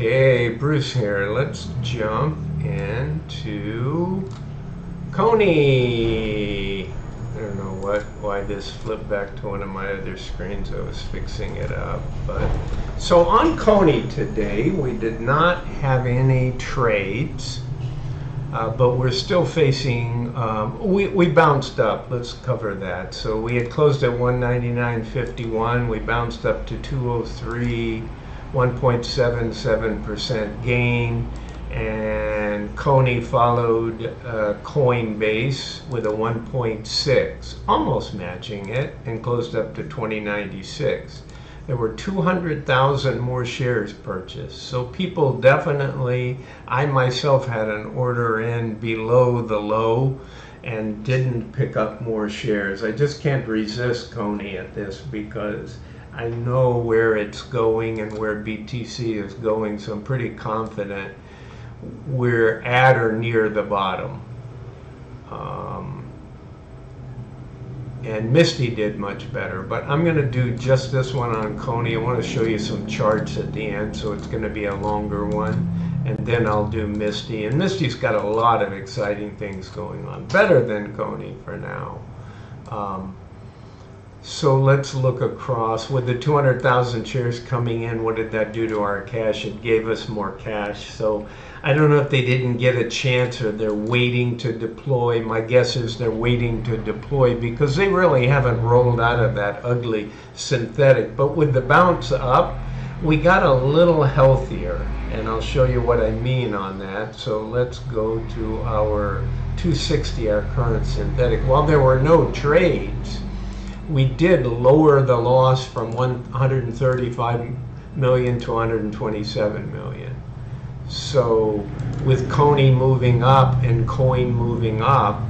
Okay, Bruce here. Let's jump into Cony. I don't know why this flipped back to one of my other screens. I was fixing it up. But so on Cony today, we did not have any trades, but we're still facing. We bounced up. Let's cover that. So we had closed at 199.51. We bounced up to 203. 1.77% gain, and Cony followed Coinbase with a 1.6, almost matching it, and closed up to 2096. There were 200,000 more shares purchased, so people definitely, I myself had an order in below the low and didn't pick up more shares. I just can't resist Cony at this because I know where it's going and where BTC is going, so I'm pretty confident we're at or near the bottom. And Misty did much better, but I'm going to do just this one on Cony. I want to show you some charts at the end, so it's going to be a longer one, and then I'll do Misty. And Misty's got a lot of exciting things going on, better than Cony for now. So let's look across. With the 200,000 shares coming in, what did that do to our cash? It gave us more cash. So I don't know if they didn't get a chance or they're waiting to deploy. My guess is they're waiting to deploy because they really haven't rolled out of that ugly synthetic. But with the bounce up, we got a little healthier, and I'll show you what I mean on that. So let's go to our 260, our current synthetic. While there were no trades, we did lower the loss from 135 million to 127 million. So with Cony moving up and Coin moving up,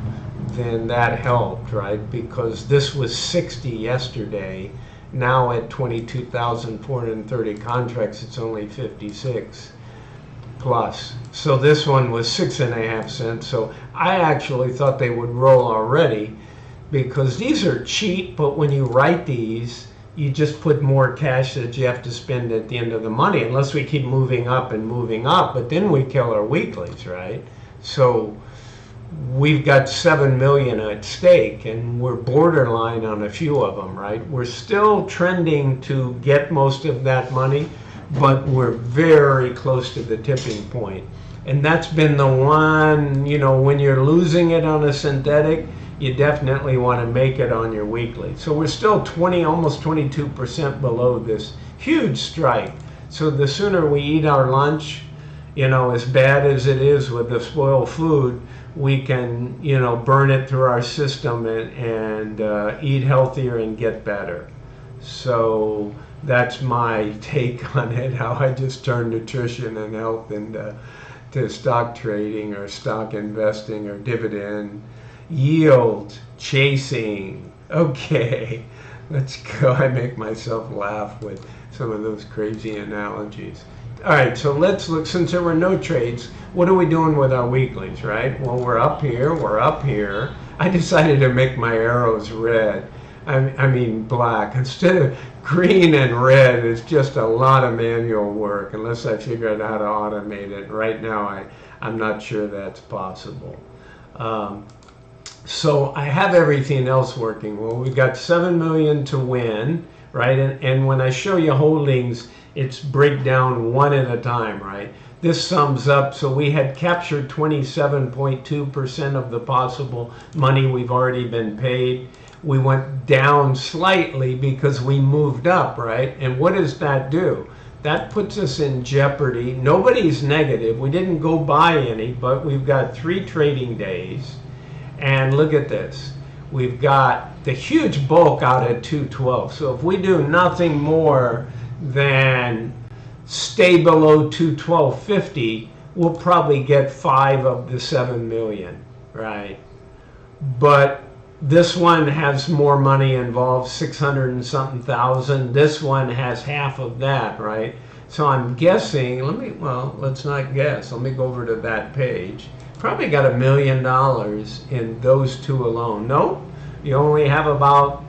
then that helped, right? Because this was 60 yesterday. Now at 22,430 contracts, it's only 56 plus. So this one was 6.5 cents. So I actually thought they would roll already, because these are cheap, but when you write these, you just put more cash that you have to spend at the end of the money, unless we keep moving up and moving up, but then we kill our weeklies, right? So we've got 7 million at stake, and we're borderline on a few of them, right? We're still trending to get most of that money, but we're very close to the tipping point. And that's been the one, when you're losing it on a synthetic, you definitely want to make it on your weekly. So we're still almost 22% below this huge strike. So the sooner we eat our lunch, as bad as it is with the spoiled food, we can, burn it through our system and eat healthier and get better. So that's my take on it, how I just turned nutrition and health into stock trading or stock investing or dividend yield chasing. Okay, let's go. I make myself laugh with some of those crazy analogies. All right, so let's look. Since there were no trades, what are we doing with our weeklies, right? Well, we're up here. I decided to make my arrows red. I mean black. Instead of green and red, it's just a lot of manual work unless I figure out how to automate it. Right now, I'm not sure that's possible. So I have everything else working. Well, we've got 7 million to win, right? And when I show you holdings, it's breakdown one at a time, right? This sums up. So we had captured 27.2% of the possible money we've already been paid. We went down slightly because we moved up, right? And what does that do? That puts us in jeopardy. Nobody's negative. We didn't go buy any, but we've got 3 trading days. And look at this. We've got the huge bulk out at 212. So if we do nothing more than stay below 212.50, we'll probably get 5 of the 7 million, right? But this one has more money involved, 600 and something thousand. This one has half of that, right? So I'm guessing, let's not guess. Let me go over to that page. Probably got $1 million in those 2 alone. No, you only have about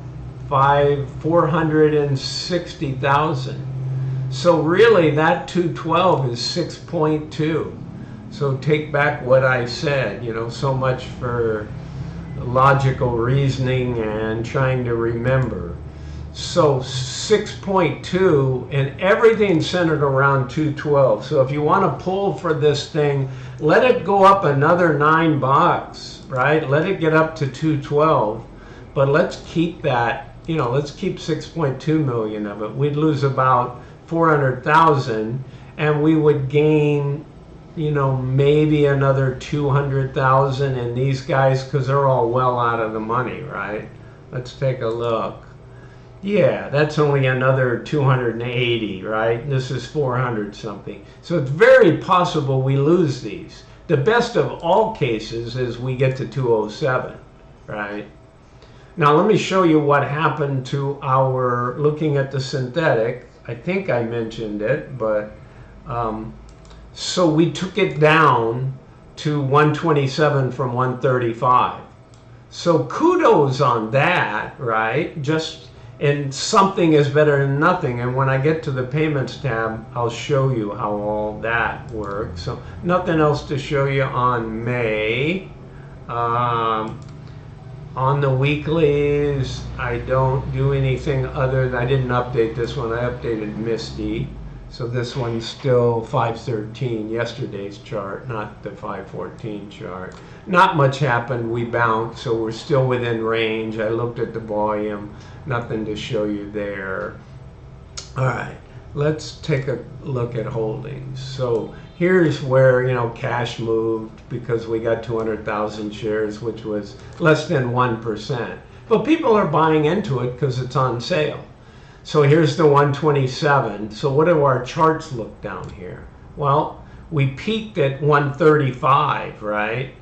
460,000. So really that 212 is 6.2. So take back what I said, so much for logical reasoning and trying to remember. So 6.2, and everything centered around 212. So if you want to pull for this thing, let it go up another $9, right? Let it get up to 212, but let's keep that, let's keep 6.2 million of it. We'd lose about 400,000, and we would gain, maybe another 200,000 in these guys, because they're all well out of the money, right? Let's take a look. Yeah, that's only another 280, right? This is 400 something. So it's very possible we lose these. The best of all cases is we get to 207, right? Now let me show you what happened to our, looking at the synthetic. I think I mentioned it, but so we took it down to 127 from 135. So kudos on that, right? And something is better than nothing. And when I get to the payments tab, I'll show you how all that works. So nothing else to show you on May. On the weeklies, I don't do anything other than, I didn't update this one. I updated Misty. So this one's still 513, yesterday's chart, not the 514 chart. Not much happened. We bounced, so we're still within range. I looked at the volume. Nothing to show you there. All right, let's take a look at holdings. So here's where, cash moved because we got 200,000 shares, which was less than 1%. But people are buying into it because it's on sale. So here's the 127. So what do our charts look down here? Well, we peaked at 135, right?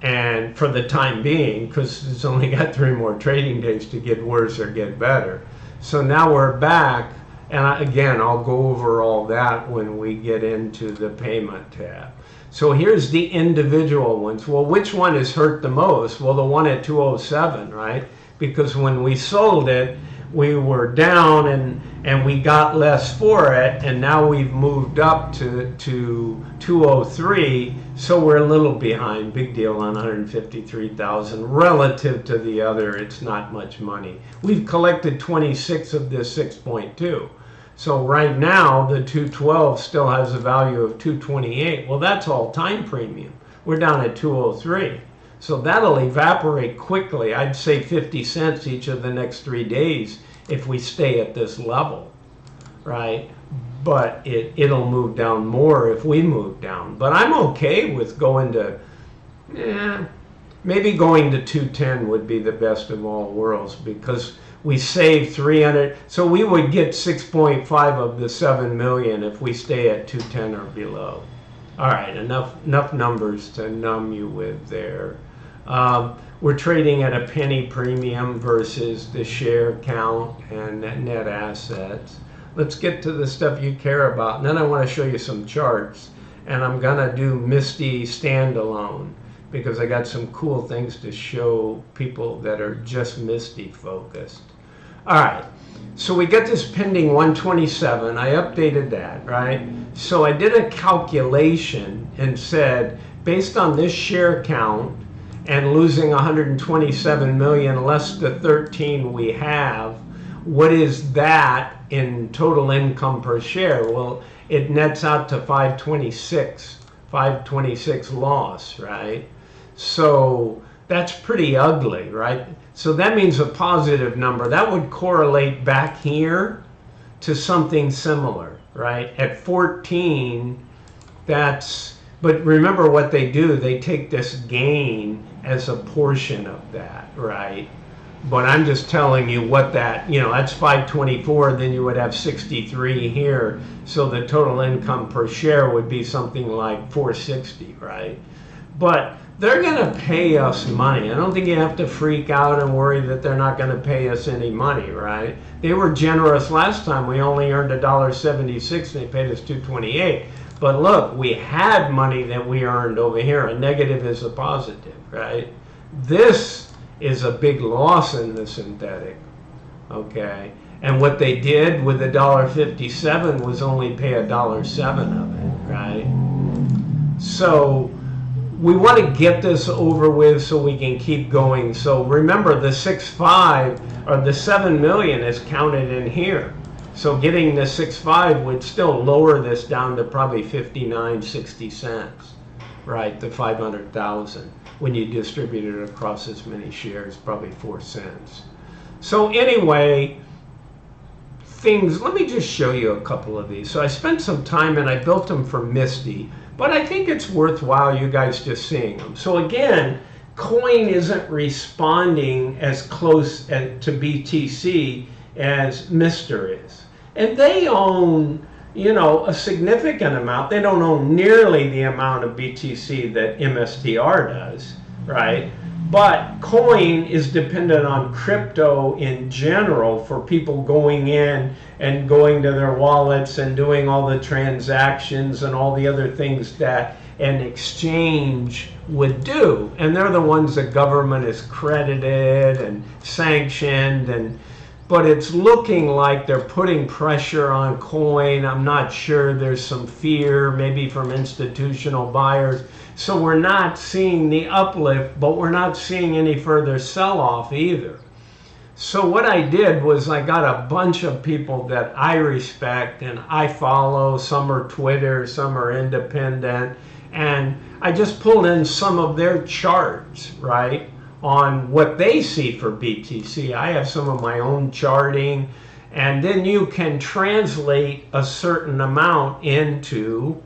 And for the time being, because it's only got 3 more trading days to get worse or get better. So now we're back, and again, I'll go over all that when we get into the payment tab. So here's the individual ones. Well, which one is hurt the most? Well, the one at 207, right? Because when we sold it, we were down and we got less for it, and now we've moved up to 203, so we're a little behind. Big deal on 153,000 relative to the other. It's not much money. We've collected 26 of this 6.2. So right now the 212 still has a value of 228. Well, that's all time premium. We're down at 203. So that'll evaporate quickly. I'd say 50 cents each of the next 3 days if we stay at this level, right? But it'll move down more if we move down. But I'm okay with going to, maybe going to 210 would be the best of all worlds, because we save 300. So we would get 6.5 of the 7 million if we stay at 210 or below. All right, enough numbers to numb you with there. We're trading at a penny premium versus the share count and net assets. Let's get to the stuff you care about. And then I want to show you some charts. And I'm going to do Misty standalone because I got some cool things to show people that are just Misty focused. All right. So we got this pending 127. I updated that, right? So I did a calculation and said, based on this share count, and losing 127 million less the 13 we have, what is that in total income per share? Well, it nets out to 526 loss, right? So that's pretty ugly, right? So that means a positive number. That would correlate back here to something similar, right? At 14, but remember what they do, they take this gain as a portion of that, right? But I'm just telling you what that's 524, then you would have 63 here. So the total income per share would be something like 460, right? But they're gonna pay us money. I don't think you have to freak out and worry that they're not gonna pay us any money, right? They were generous last time. We only earned $1.76, they paid us $2.28. But look, we had money that we earned over here. A negative is a positive, right? This is a big loss in the synthetic. Okay, and what they did with $1.57 was only pay $1.07 of it, right? So we want to get this over with so we can keep going. So remember, the 6.5 or the 7 million is counted in here. So getting the 6.5 would still lower this down to probably 59.60 cents, right? The 500,000 when you distribute it across as many shares, probably 4 cents. So anyway, let me just show you a couple of these. So I spent some time and I built them for Misty, but I think it's worthwhile you guys just seeing them. So again, Coin isn't responding as close to BTC as Mr. is. And they own, you know, a significant amount. They don't own nearly the amount of BTC that MSTR does, right? But Coin is dependent on crypto in general for people going in and going to their wallets and doing all the transactions and all the other things that an exchange would do. And they're the ones the government is credited and sanctioned, but it's looking like they're putting pressure on Coin. I'm not sure. There's some fear maybe from institutional buyers. So we're not seeing the uplift, but we're not seeing any further sell-off either. So what I did was I got a bunch of people that I respect and I follow. Some are Twitter, some are independent. And I just pulled in some of their charts, right, on what they see for BTC. I have some of my own charting. And then you can translate a certain amount into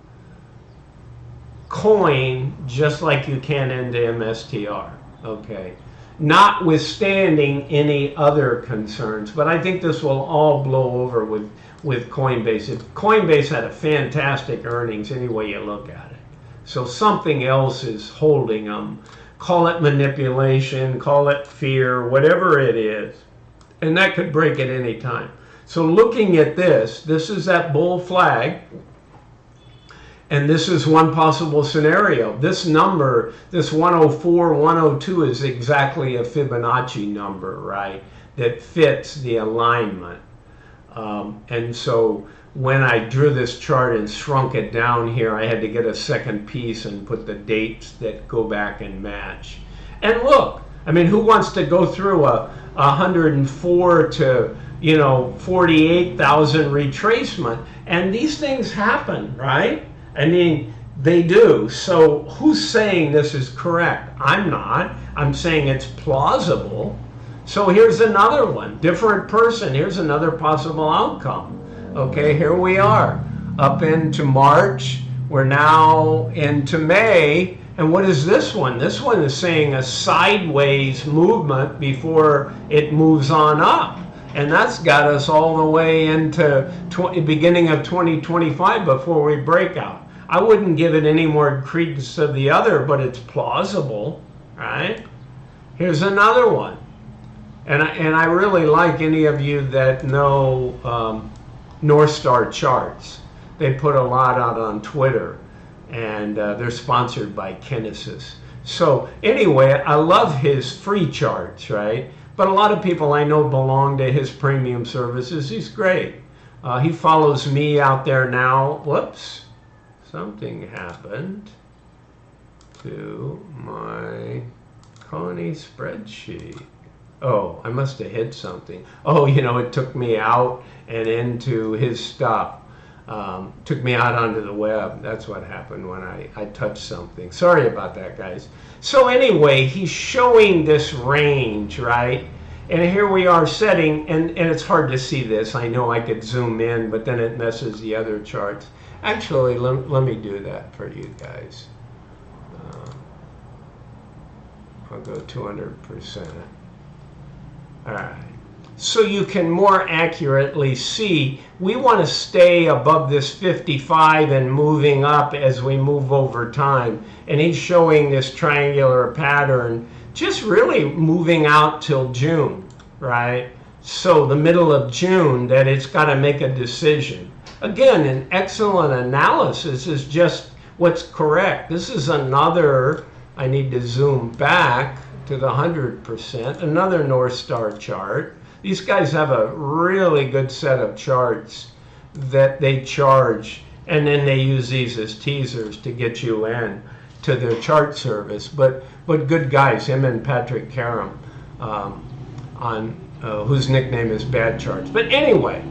Coin just like you can into MSTR, okay? Notwithstanding any other concerns, but I think this will all blow over with Coinbase. Coinbase had a fantastic earnings any way you look at it. So something else is holding them. Call it manipulation, call it fear, whatever it is. And that could break at any time. So looking at this is that bull flag. And this is one possible scenario. This number, this 104, 102 is exactly a Fibonacci number, right? That fits the alignment. And so when I drew this chart and shrunk it down here, I had to get a second piece and put the dates that go back and match. And look, I mean, who wants to go through a 104 to, 48,000 retracement? And these things happen, right? I mean, they do. So who's saying this is correct? I'm not. I'm saying it's plausible. So here's another one. Different person. Here's another possible outcome. Okay, here we are. Up into March. We're now into May. And what is this one? This one is saying a sideways movement before it moves on up. And that's got us all the way into beginning of 2025 before we break out. I wouldn't give it any more credence to the other, but it's plausible, right? Here's another one. And I really like any of you that know North Star charts. They put a lot out on Twitter, and they're sponsored by Kinesis. So anyway, I love his free charts, right? But a lot of people I know belong to his premium services. He's great. He follows me out there now. Whoops. Something happened to my Cony spreadsheet. Oh, I must have hit something. Oh, it took me out and into his stuff. Took me out onto the web. That's what happened when I touched something. Sorry about that, guys. So anyway, he's showing this range, right? And here we are setting, and it's hard to see this. I know I could zoom in, but then it messes the other charts. Actually, let me do that for you guys. I'll go 200%. All right. So you can more accurately see, we want to stay above this 55 and moving up as we move over time. And he's showing this triangular pattern, just really moving out till June, right? So the middle of June, that it's got to make a decision. Again, an excellent analysis is just what's correct. This is another, I need to zoom back to the 100%, another North Star chart. These guys have a really good set of charts that they charge, and then they use these as teasers to get you in to their chart service. But good guys, him and Patrick Karam, whose nickname is Bad Charts. But anyway,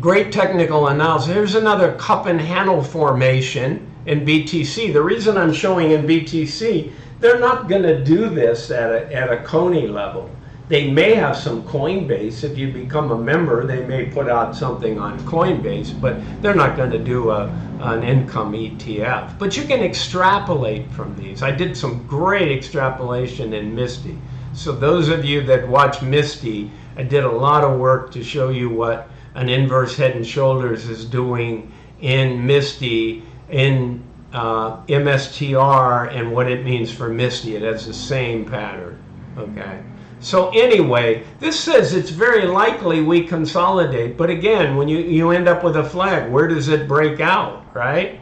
great technical analysis. Here's another cup and handle formation in BTC. The reason I'm showing in BTC, they're not going to do this at a Cony level. They may have some Coinbase. If you become a member, they may put out something on Coinbase, but they're not going to do an income ETF. But you can extrapolate from these. I did some great extrapolation in Misty. So those of you that watch Misty, I did a lot of work to show you what an inverse head and shoulders is doing in Misty, in MSTR, and what it means for Misty. It has the same pattern, okay? So anyway, this says it's very likely we consolidate, but again, when you end up with a flag, where does it break out, right?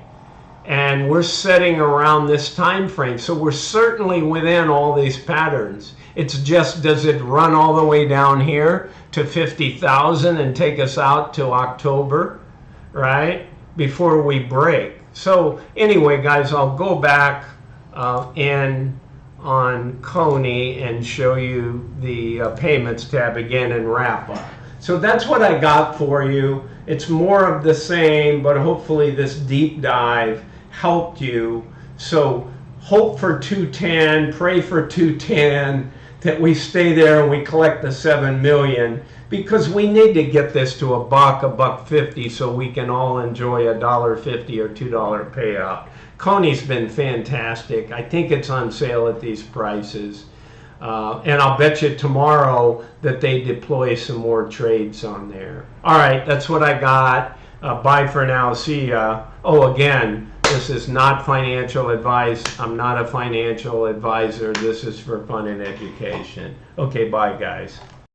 And we're setting around this time frame, so we're certainly within all these patterns. It's just, does it run all the way down here to 50,000 and take us out to October, right, before we break? So anyway, guys, I'll go back and on Cony and show you the payments tab again and wrap up. So that's what I got for you. It's more of the same, but hopefully this deep dive helped you. So hope for 210, pray for 210, that we stay there and we collect the 7 million, because we need to get this to $1.50 so we can all enjoy a $1.50 or $2 payout. Cony's been fantastic. I think it's on sale at these prices. And I'll bet you tomorrow that they deploy some more trades on there. All right, that's what I got. Bye for now. See ya. Oh, again, this is not financial advice. I'm not a financial advisor. This is for fun and education. Okay, bye, guys.